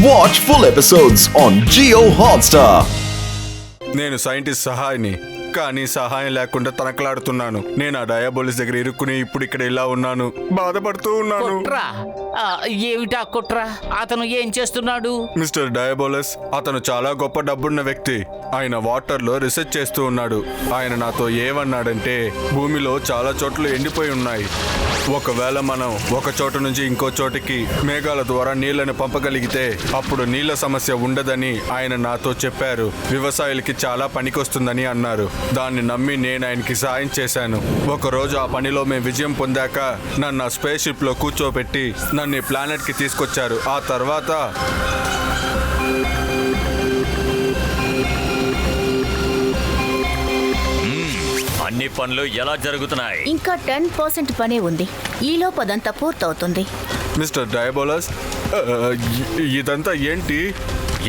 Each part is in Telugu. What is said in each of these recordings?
Watch full episodes on Jio Hotstar. నేను సైంటిస్ట్ సహాయని, కానీ సహాయం లేకుండా తనకలాడుతున్నాను. నేను ఆ డయాబోలిస్ దగ్గర ఇరుక్కుని ఇప్పుడు ఇక్కడ ఇలా ఉన్నాను, బాధపడుతూ ఉన్నాను. కుట్రా? ఏమిటా కుట్రా? అతను ఏం చేస్తున్నాడు? మిస్టర్ డయాబోలస్ అతను చాలా గొప్ప డబ్బున్న వ్యక్తి. ఆయన వాటర్ లో రీసెర్చ్ చేస్తూ ఉన్నాడు. ఆయన నాతో ఏమన్నాడంటే, భూమిలో చాలా చోట్ల ఎండిపోయి ఉన్నాయి. ఒకవేళ మనం ఒక చోట నుంచి ఇంకో చోటికి మేఘాల ద్వారా నీళ్లను పంపగలిగితే అప్పుడు నీళ్ల సమస్య ఉండదని ఆయన నాతో చెప్పారు. వ్యవసాయాలకి చాలా పనికొస్తుందని అన్నారు. దాన్ని నమ్మి నేను ఆయనకి సాయం చేశాను. ఒకరోజు ఆ పనిలో మేము విజయం పొందాక నన్ను ఆ స్పేస్ షిప్ లో కూర్చోబెట్టి నన్ను ఈ ప్లానెట్ కి తీసుకొచ్చారు. ఆ తర్వాత అన్ని పనులు ఎలా జరుగుతున్నాయి? ఇంకా 10% పనే ఉంది. ఈలోపు అదంతా పూర్తవుతుంది. మిస్టర్ డయాబోలస్, ఇదంతా ఏంటి?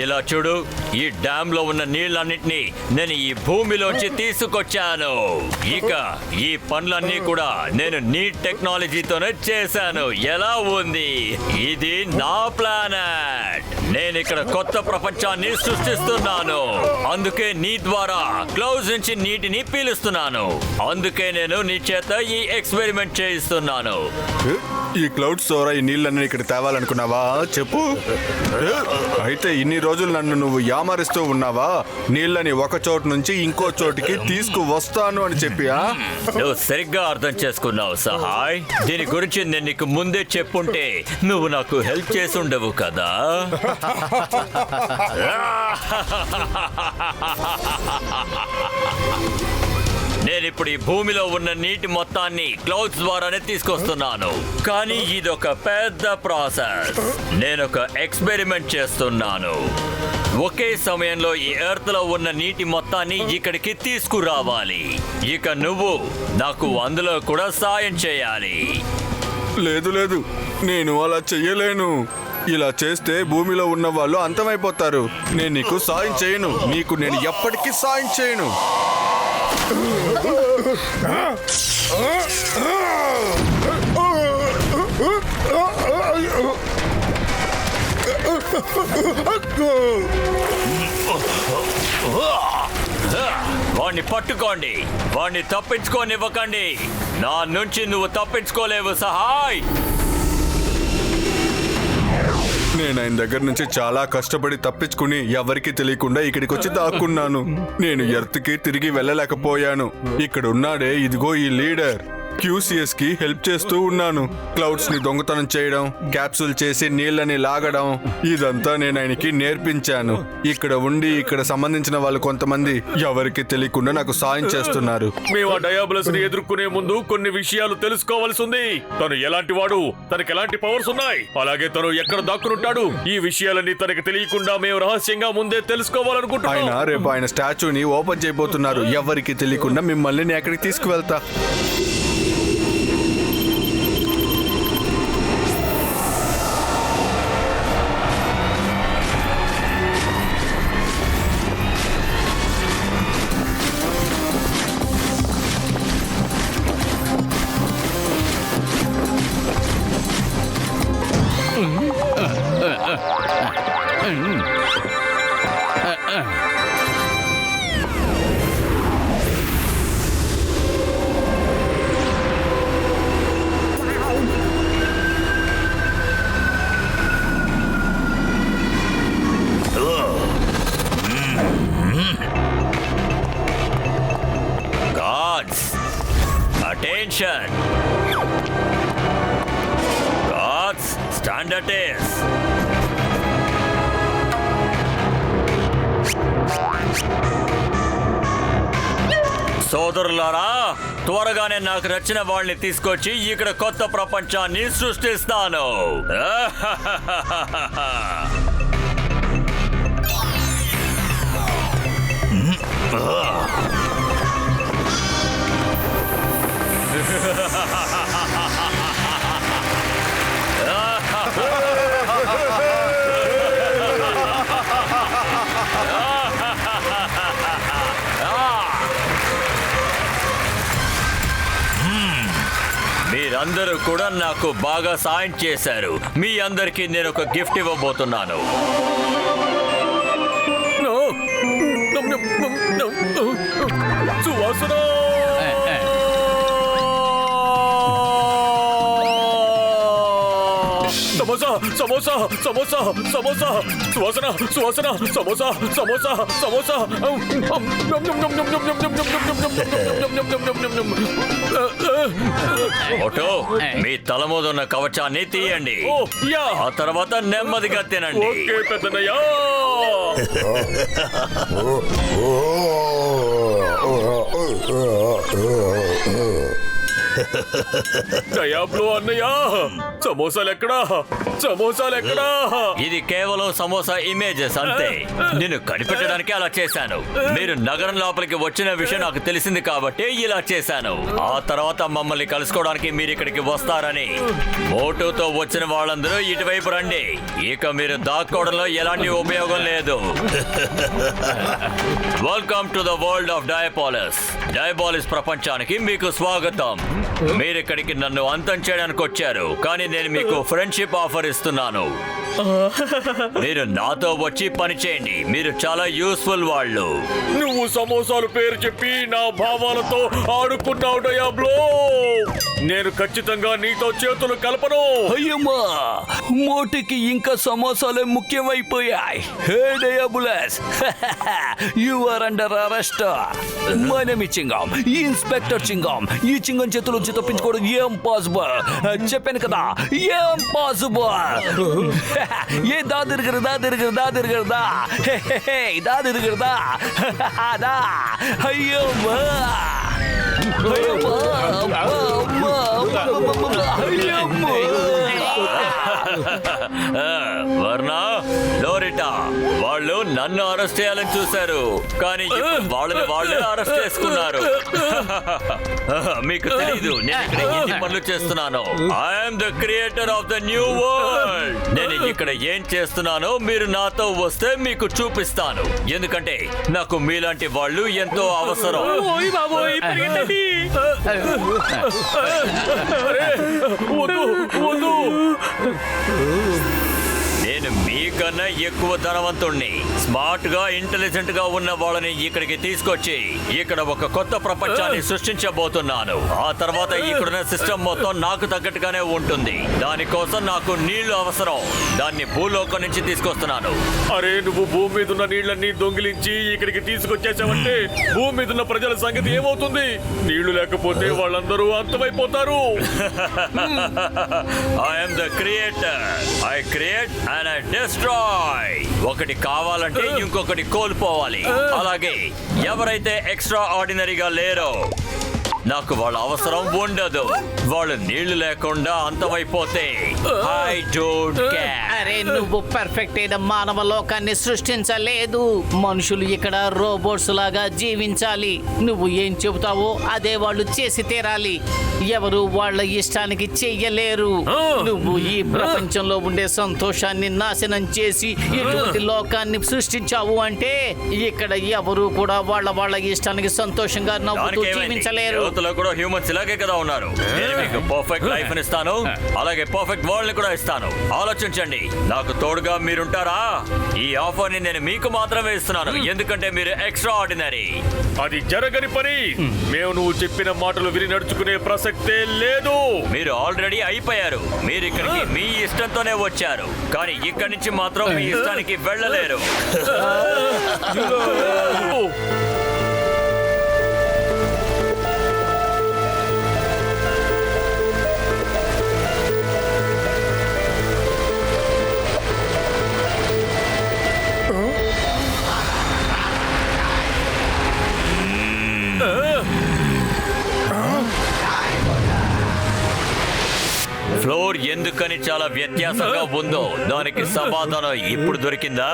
ఇలా చూడు, ఈ డ్యామ్ లో ఉన్న నీళ్ళన్నిటినీ నేను ఈ భూమిలోంచి తీసుకొచ్చాను. ఇక ఈ పనులన్నీ కూడా నేను నీట్ టెక్నాలజీతోనే చేశాను. ఎలా ఉంది? ఇది నా ప్లానెట్. నేను ఇక్కడ కొత్త ప్రపంచాన్ని సృష్టిస్తున్నాను. అందుకే నీ ద్వారా క్లౌడ్స్ నుంచి నీటిని పీలుస్తున్నాను. అందుకే నేను నీ చేత ఈ ఎక్స్పెరిమెంట్ చేయిస్తున్నాను. ఈ క్లౌడ్స్ ద్వారా ఈ నీళ్ళన్నీ ఇక్కడ తేవాలనుకున్నావా? చెప్పు. అయితే ఇన్ని రోజులు నన్ను నువ్వు యామరిస్తూ ఉన్నావా? నీళ్ళని ఒక చోటు నుంచి ఇంకో చోటికి తీసుకువస్తాను అని చెప్పియా? నువ్వు సరిగ్గా అర్థం చేసుకున్నావు సహాయ్. దీని గురించి నేను నీకు ముందే చెప్పుంటే నువ్వు నాకు హెల్ప్ చేసి ఉండవు కదా. నేను ఇప్పుడు ఈ భూమిలో ఉన్న నీటి మొత్తాన్ని క్లౌడ్స్ ద్వారానే తీసుకొస్తున్నాను. కానీ ఇదొక పెద్ద ప్రాసెస్. నేను ఒక ఎక్స్పెరిమెంట్ చేస్తున్నాను. ఒకే సమయంలో ఈ ఎర్త్ లో ఉన్న నీటి మొత్తాన్ని ఇక్కడికి తీసుకురావాలి. ఇక నువ్వు నాకు అందులో కూడా సాయం చేయాలి. లేదు లేదు, నేను అలా చెయ్యలేను. ఇలా చేస్తే భూమిలో ఉన్న వాళ్ళు అంతమైపోతారు. నేను నీకు సాయం చేయను. నీకు నేను ఎప్పటికీ సాయం చేయను. వాణ్ణి పట్టుకోండి. వాణ్ణి తప్పించుకోనివ్వకండి. నా నుంచి నువ్వు తప్పించుకోలేవు సహాయ్. నేను ఆయన దగ్గర నుంచి చాలా కష్టపడి తప్పించుకుని ఎవరికి తెలియకుండా ఇక్కడికి వచ్చి దాక్కున్నాను. నేను ఎర్త్కి తిరిగి వెళ్ళలేకపోయాను. ఇక్కడ ఉన్నాడే, ఇదిగో ఈ లీడర్. QCS కి హెల్ప్ చేస్తూ ఉన్నాను. క్లౌడ్స్ ని దొంగతనం చేయడం, క్యాప్సూల్ చేసి నీళ్ళని లాగడం, ఇదంతా నేను ఆయనకి నేర్పించాను. ఇక్కడ ఉండి ఇక్కడ సంబంధించిన వాళ్ళు కొంతమంది ఎవరికి తెలియకుండా నాకు సాయం చేస్తున్నారు. మేము ఆ డయాబోలస్ ని ఎదుర్కొనే ముందు కొన్ని విషయాలు తెలుసుకోవాల్సి ఉంది. తను ఎలాంటి వాడు, తనకి ఎలాంటి పవర్స్ ఉన్నాయి, అలాగే తను ఎక్కడ దాక్కునుంటాడు, ఈ విషయాలన్నీ తనకి తెలియకుండా మేము రహస్యంగా ముందే తెలుసుకోవాలనుకుంటున్నాం. ఆయన రేపు ఆయన స్టాచ్యూని ఓపెన్ చేయబోతున్నారు. ఎవరికి తెలియకుండా మిమ్మల్ని నేను అక్కడికి తీసుకువెళ్తా. Attention! Guards, stand at ease. సోదరులారా, త్వరగానే నాకు నచ్చిన వాళ్ళని తీసుకొచ్చి ఇక్కడ కొత్త ప్రపంచాన్ని సృష్టిస్తాను. మీరందరూ కూడా నాకు బాగా సాయం చేశారు. మీ అందరికీ నేను ఒక గిఫ్ట్ ఇవ్వబోతున్నాను. సువాసన సమోసా సమోసా సమోసా సమోసా సువాసన సువాసన సమోసా సమోసా సమోసా ఓటో, మీ తల మీద ఉన్న కవచాన్ని తీయండి. ఆ తర్వాత నెమ్మదిగా తినండి. ఓకే పెద్దనయ్యా. డయాబ్లో అన్నయ్య, సమోసాలెక్కడా? సమోసాలెక్కడా? ఇది కేవలం సమోసా ఇమేజెస్ అంతే. నేను కనిపెట్టడానికి అలా చేశాను. మీరు నగరం లోపలికి వచ్చిన విషయం నాకు తెలిసింది కాబట్టి ఇలా చేశాను. ఆ తర్వాత మమ్మల్ని కలుసుకోవడానికి మీరు ఇక్కడికి వస్తారని మోటోతో వచ్చిన వాళ్ళందరూ ఇటువైపు రండి. ఇక మీరు దాక్కోవడంలో ఎలాంటి ఉపయోగం లేదు. Welcome to the world of Diapolis. Diapolis ప్రపంచానికి మీకు స్వాగతం. మీరు ఇక్కడికి నన్ను అంతం చేయడానికి వచ్చారు, కానీ నేను మీకు ఫ్రెండ్షిప్ ఆఫర్ ఇస్తున్నాను. మీరు నాతో వచ్చి పని చేయండి. మీరు చాలా యూస్ఫుల్ వాళ్ళు. నువ్వు సమోసాలు పేరు చెప్పి నా భావాలతో ఆడుకున్నావు డయాబ్లో. నేను ఖచ్చితంగా నీతో చేతులు కలపను. అయ్యమ్మా, మోటికి ఇంకా సమోసాలే ముఖ్యమైపోయాయి. Hey Diabolus, you are under arrest. My name is Chingam, inspector Chingam. ఈ చింగం చేతుల నుంచి తప్పించుకోవడం ఏం పాసిబుల్? చెప్పాను కదా, ఏం పాసిబుల్? ఏ దాదిరుగరదా దాదిరుగరదా అయ్యమ్మా వర్ణ, లోరిటా వాళ్ళు నన్ను అరెస్ట్ చేయాలని చూశారు, కానీ ఇప్పుడు వాళ్ళని వాళ్ళే అరెస్ట్ చేసుకున్నారు. మీకు తెలీదు, నేను ఇక్కడ ఎన్ని పనులు చేస్తున్నాను. I'm the creator of the new world. నేను ఇక్కడ ఏం చేస్తున్నానో మీరు నాతో వస్తే మీకు చూపిస్తాను. ఎందుకంటే నాకు మీలాంటి వాళ్ళు ఎంతో అవసరం. నేను మీకన్నా ఎక్కువ ధనవంతుణ్ణి. స్మార్ట్ గా, ఇంటెలిజెంట్ గా ఉన్న వాళ్ళని ఇక్కడికి తీసుకొచ్చి ఇక్కడ ఒక కొత్త ప్రపంచాన్ని సృష్టించబోతున్నాను. ఆ తర్వాత ఇక్కడున్న సిస్టమ్ మొత్తం నాకు తగ్గట్టుగానే ఉంటుంది. దానికోసం నాకు నీళ్లు అవసరం. దాన్ని భూలోకం నుంచి తీసుకొస్తున్నాను. అరే, నువ్వు భూమి మీద ఉన్న నీళ్ళన్నీ దొంగిలించి ఇక్కడికి తీసుకొచ్చేసావంటే భూమి మీద ఉన్న ప్రజల సంగతి ఏమవుతుంది? నీళ్లు లేకపోతే వాళ్ళందరూ అంతమైపోతారు. I'm the creator. I create and I destroy. ఒకటి కావాలంటే ఇంకొకటి కోల్పోవాలి. అలాగే ఎవరైతే ఎక్స్ట్రా ఆర్డినరీగా లేరో నాకు వాళ్ళ అవసరం ఉండదు. వాళ్ళు నీళ్లు లేకుండా అంతమైపోతే ఐ డోంట్ కేర్. అరే, నువ్వు పర్ఫెక్ట్ అయిన మానవ లోకాన్ని సృష్టించలేదు. మనుషులు ఇక్కడ రోబోట్స్ లాగా జీవించాలి. నువ్వు ఏం చెబుతావో అదే వాళ్ళు చేసి తీరాలి. ఎవరు వాళ్ళ ఇష్టానికి చెయ్యలేరు. నువ్వు ఈ ప్రపంచంలో ఉండే సంతోషాన్ని నాశనం చేసి ఇటువంటి లోకాన్ని సృష్టించావు అంటే ఇక్కడ ఎవరు కూడా వాళ్ళ ఇష్టానికి సంతోషంగా నవ్వుతూ జీవించలేరు. కూడా హ్యూమన్స్ ఇలాగే కదా ఉన్నారు. నేను మీకు పర్ఫెక్ట్ లైఫ్ ఇస్తాను, అలాగే పర్ఫెక్ట్ వరల్డ్ ని కూడా ఇస్తాను. ఆలోచించండి, నాకు తోడుగా మీరుంటారా? ఈ ఆఫర్ ని నేను మీకు మాత్రమే ఇస్తున్నాను, ఎందుకంటే మీరు ఎక్స్ట్రా ఆర్డినరీ. అది జరగని పని. మేము నువ్వు చెప్పిన మాటలు విని నడుచుకునే ప్రసక్తే లేదు. మీరు ఆల్రెడీ అయిపోయారు. మీరు ఇక్కడికి మీ ఇష్టంతోనే వచ్చారు, కానీ ఇక్కడి నుంచి మాత్రం మీ ఇష్టానికి వెళ్ళలేరు. ఫ్లోర్ ఎందుకని చాలా వ్యత్యాసంగా ఉందో దానికి సమాధానం ఇప్పుడు దొరికిందా?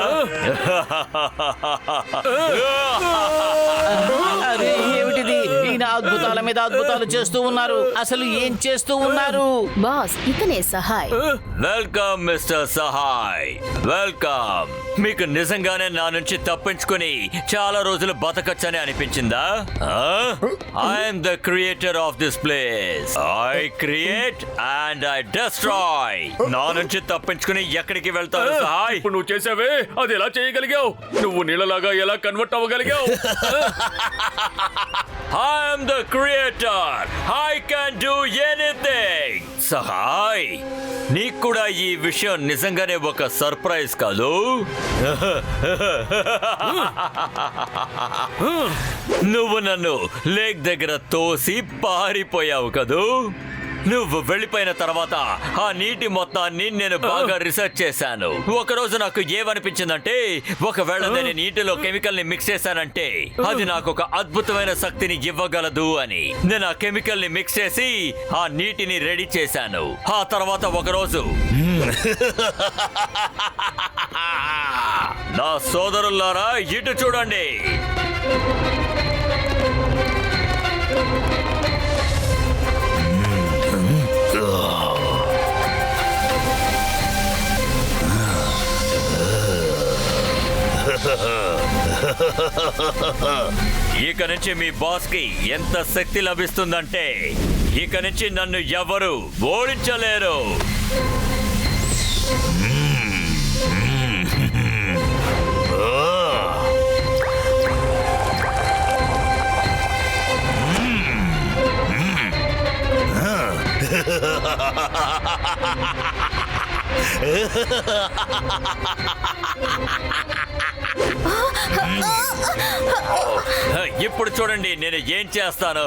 అరే, ఏమిటిది? ఈయన అద్భుతాల మీద అద్భుతాలు చేస్తూ ఉన్నారు. అసలు ఏం చేస్తూ ఉన్నారు? బాస్, ఇతనే Sahay. Welcome mister Sahay, welcome. మీకు నిజంగానే నా నుంచి తప్పించుకుని చాలా రోజులు బతకచ్చని అనిపించిందా? I'm the creator of this place. I create and I destroy. నా నుంచి తప్పించుకుని ఎక్కడికి వెళ్తారు సహాయ్? ఇప్పుడు నువ్వు చేసావే, అది ఎలా చేయగలిగావు? నువ్వు నీళ్ళలాగా ఎలా కన్వర్ట్ అవ్వగలిగావు? I'm the creator. I can do anything. సహాయ్, నీకు కూడా ఈ విషయం నిజంగానే ఒక సర్ప్రైజ్ కాదు? నువ్వు నన్ను లేక్ దగ్గర తోసి పారిపోయావు కదూ? నువ్వు వెళ్ళిపోయిన తర్వాత ఆ నీటి మొత్తాన్ని నేను బాగా రీసెర్చ్ చేశాను. ఒకరోజు నాకు ఏమనిపించిందంటే, ఒకవేళ నేను నీటిలో కెమికల్ ని మిక్స్ చేశానంటే అది నాకు ఒక అద్భుతమైన శక్తిని ఇవ్వగలదు అని. నేను ఆ కెమికల్ ని మిక్స్ చేసి ఆ నీటిని రెడీ చేశాను. ఆ తర్వాత ఒకరోజు నా సోదరులారా, ఇటు చూడండి. ఇక నుంచి మీ బాస్ కి ఎంత శక్తి లభిస్తుందంటే ఇక నుంచి నన్ను ఎవరు ఓడించలేరు. ఇప్పుడు చూడండి నేను ఏం చేస్తాను.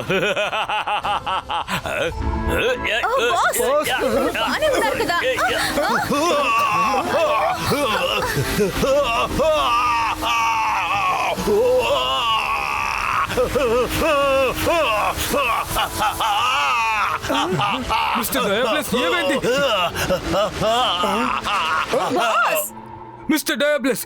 బాగానే ఉన్నారు కదా? మిస్టర్ డయాబ్లెస్, ఏమైంది? మిస్టర్ డయాబ్లెస్,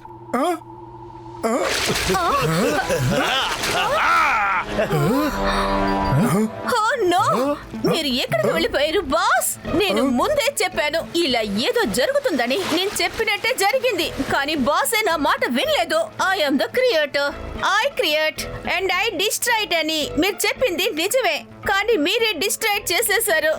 మీరు ఎక్కడికి వెళ్ళిపోయారు బాస్? నేను ముందే చెప్పాను ఇలా ఏదో జరుగుతుందని. నేను చెప్పినట్టే జరిగింది, కానీ బాసే నా మాట వినలేదు. I am the creator. I create and I destroy it అని మీరు చెప్పింది నిజమే, కానీ మీరే డిస్ట్రాయిట్ చేసేశారు.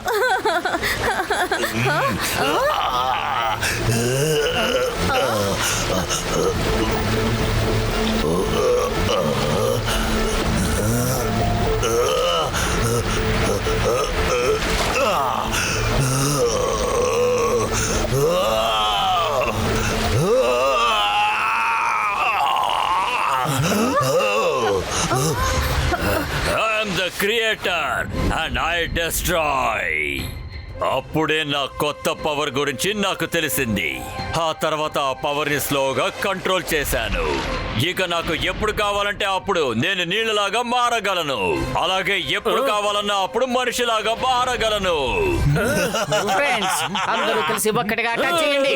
I'm the creator and I destroy. అప్పుడే నా కొత్త పవర్ గురించి నాకు తెలిసింది. ఆ తర్వాత ఆ పవర్ ని స్లోగా కంట్రోల్ చేశాను. ఇక నాకు ఎప్పుడు కావాలంటే అప్పుడు నేను నీళ్ళలాగా మారగలను, అలాగే ఎప్పుడు కావాలన్నా అప్పుడు మనిషిలాగా మారగలను. ఫ్రెండ్స్, అందరూ కలిసి ఒక్కటిగా అటాక్ చేయండి.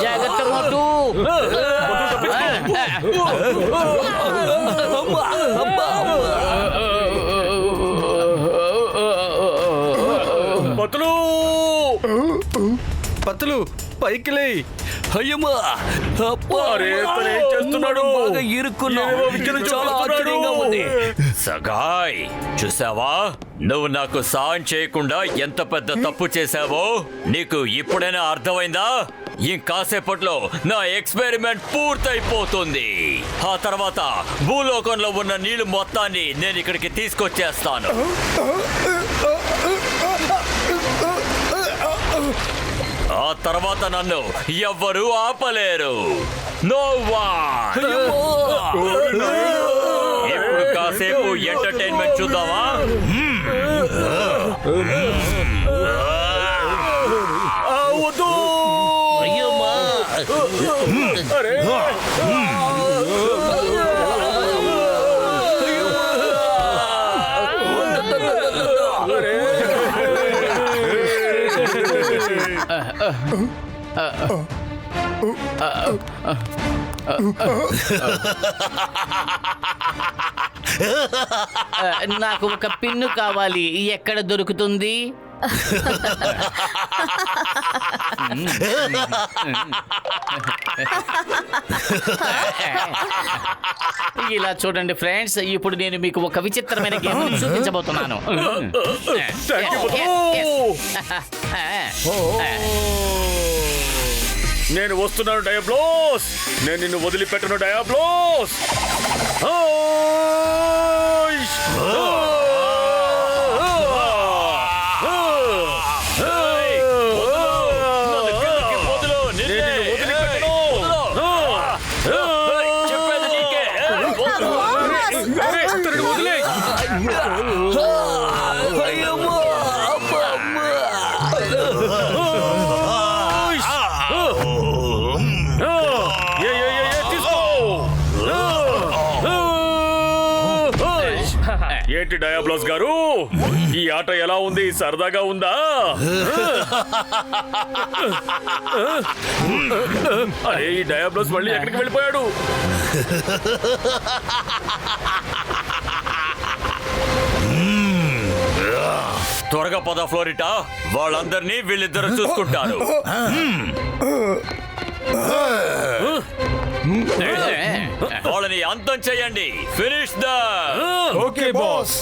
జాగ్రత్త మోటు. పత్తులు పైకి లే. అయ్యమ్మా, అరే, తను ఏం చేస్తున్నాడు? బాగా ఇరుక్కున్నావు. చాలా ఆశ్చర్యంగా ఉంది. సగాయ్, చూసావా? నువ్వు నాకు సాయం చేయకుండా ఎంత పెద్ద తప్పు చేశావో నీకు ఇప్పుడైనా అర్థమైందా? ఇంకాసేపట్లో నా ఎక్స్పెరిమెంట్ పూర్తయిపోతుంది. ఆ తర్వాత భూలోకంలో ఉన్న నీళ్లు మొత్తాన్ని నేను ఇక్కడికి తీసుకొచ్చేస్తాను. ఆ తర్వాత నన్ను ఎవ్వరూ ఆపలేరు. No one. ఇప్పుడు కాసేపు ఎంటర్టైన్మెంట్ చూద్దామా? వద్దు. అరే, నాకు ఒక పిన్ను కావాలి. ఎక్కడ దొరుకుతుంది? ఇలా చూడండి ఫ్రెండ్స్, ఇప్పుడు నేను మీకు ఒక విచిత్రమైన గేమ్ చూపించబోతున్నాను. నేను వస్తున్నాను డయాబ్లోస్. నేను నిన్ను వదిలిపెట్టను డయాబ్లోస్. ఏంటి డయాబ్లోస్ గారు, ఈ ఆట ఎలా ఉంది? సరదాగా ఉందా? అరే, ఈ డయాబ్లోస్ మళ్ళీ ఎక్కడికి వెళ్ళిపోయాడు? త్వరగా పద ఫ్లోరిటా, వాళ్ళందరినీ వీళ్ళిద్దరు చూసుకుంటారు. వాళ్ళని అంతం చేయండి. Finish the. Okay boss.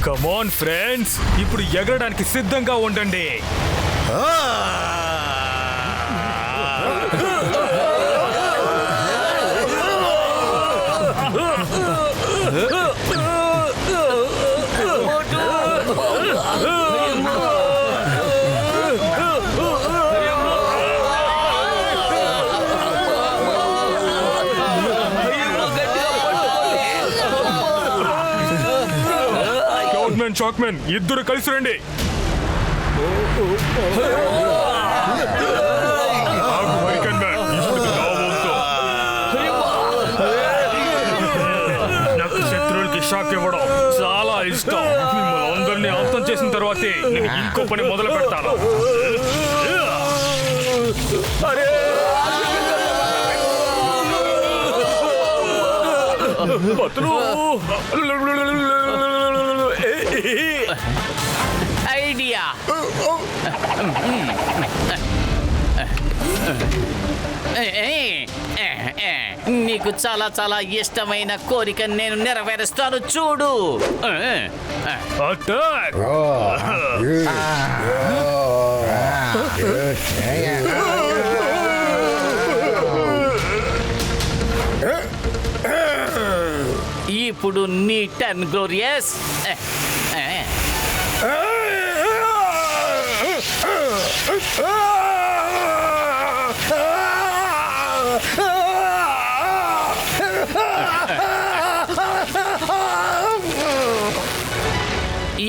Come on friends, ఇప్పుడు ఎగరడానికి సిద్ధంగా ఉండండి. చాక్మెన్, ఇద్దరు కలిసి రండి. నాకు శత్రువులకి షాక్ ఇవ్వడం చాలా ఇష్టం. మిమ్మల్ని అందరినీ అంతం చేసిన తర్వాతే నేను ఇంకో పని మొదలు పెడతాను. ఐడియా. నీకు చాలా చాలా ఇష్టమైన కోరిక నేను నెరవేరుస్తాను, చూడు. అటాక్! ఇప్పుడు నీ టర్న్ గ్లోరియస్.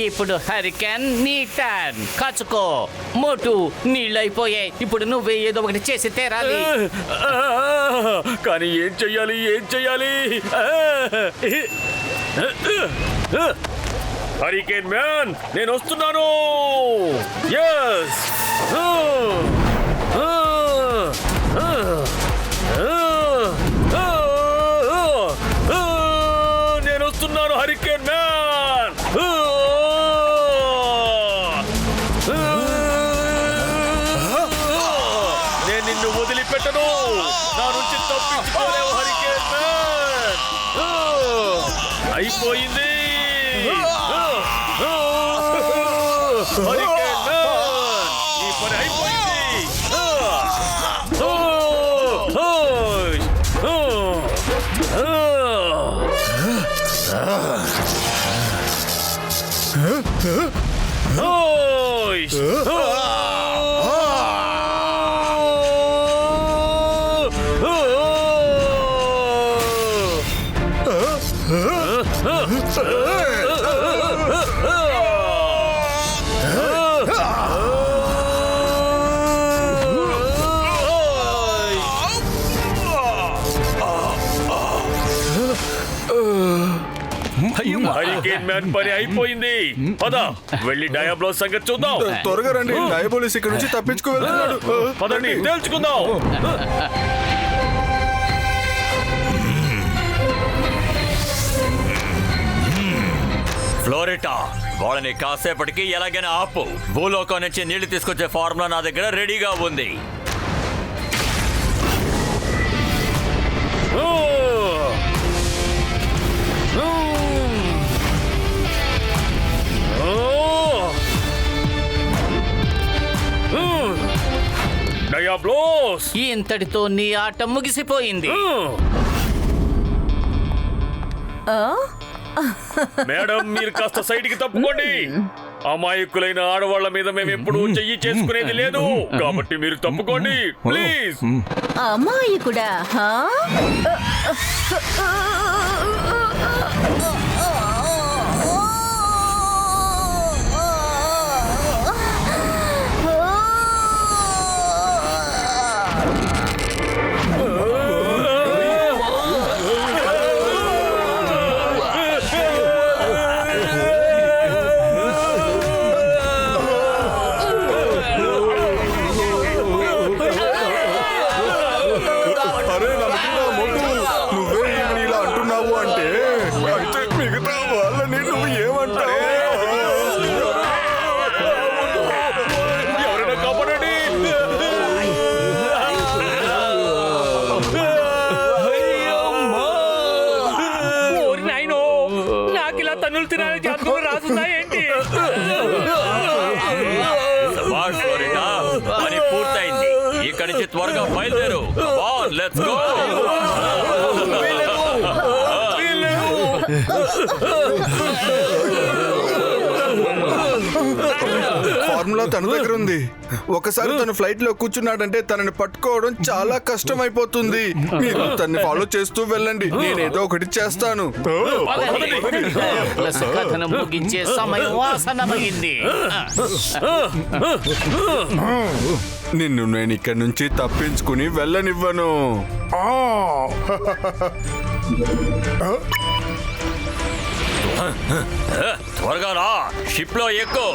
ఇప్పుడు హరికేన్ నీ టర్న్. కచుకో. మోటు, నీళ్ళు అయిపోయాయి. ఇప్పుడు నువ్వే ఏదో ఒకటి చేసి తీరాలి. కానీ ఏం చెయ్యాలి? ఏం చెయ్యాలి? హరికేన్ మ్యాన్, నేను వస్తున్నాను. ఎస్, నేను వస్తున్నాను హరికేన్ మ్యాన్. నేను నిన్ను వదిలిపెట్టను. నా నుంచి తప్పించుకోలేవు హరికేన్ మ్యాన్. అయిపోయింది. హరికేన్ మ్యాన్, ఈ పని అయిపోయింది. హరికేన్ మ్యాన్ పని అయిపోయింది. పద వెళ్ళి డయాబ్లో సంగతి చూద్దాం. త్వరగా రండి, డయాబోలిస్ ఇక్కడ నుంచి తప్పించుకు వెళ్తున్నాడు. పదండి తేల్చుకుందాం. ఫ్లోరిటా, వాళ్ళని కాసేపటికి ఎలాగైనా ఆపు. భూలోకం నుంచి నీళ్లు తీసుకొచ్చే ఫార్ములా నా దగ్గర రెడీగా ఉంది. డయాబ్లోస్, ఇంతటితో నీ ఆట ముగిసిపోయింది. మేడం మీరు కాస్త సైడ్ కి తప్పుకోండి. అమాయకులైన ఆడవాళ్ల మీద మేము ఎప్పుడు చెయ్యి చేసుకునేది లేదు, కాబట్టి మీరు తప్పుకోండి ప్లీజ్. అమాయకుడా? హా? అరే నమ్మకం మొగ్గు, నువ్వే ఏమని ఇలా అంటున్నావు అంటే అయితే మిగతా వాళ్ళని నువ్వు ఏమంటావు? ఎవరైనా కాపాడండి. నాకు ఇలా తన్నులు తినాలని జాతకంలో రాసుందా ఏంటి? శభాష్ ఫ్లోరిటా, పని పూర్తయింది. ఇక్కడి నుంచి త్వరగా బయలుదేరు. Let's go. ఫార్ములా తన దగ్గర ఉంది. ఒకసారి తను ఫ్లైట్ లో కూర్చున్నాడంటే తనని పట్టుకోవడం చాలా కష్టం అయిపోతుంది. మీరు తన్ని ఫాలో చేస్తూ వెళ్ళండి, నేనేదో ఒకటి చేస్తాను. ప్లస్ కథను ముగించే సమయం ఆసన్నమైంది. నిన్ను నేను ఇక్కడి నుంచి తప్పించుకుని వెళ్ళనివ్వను. త్వరగా రా, షిప్ లో ఎక్కు.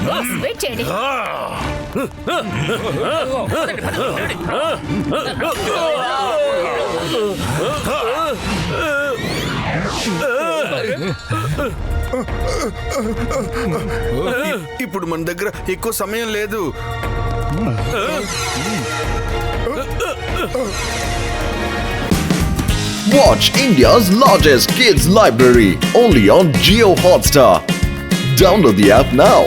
బాస్, వెయిట్ చేయండి. ఇప్పుడు మన దగ్గర ఎక్కువ సమయం లేదు. Watch India's largest kids library only on Jio Hotstar. Download the app now.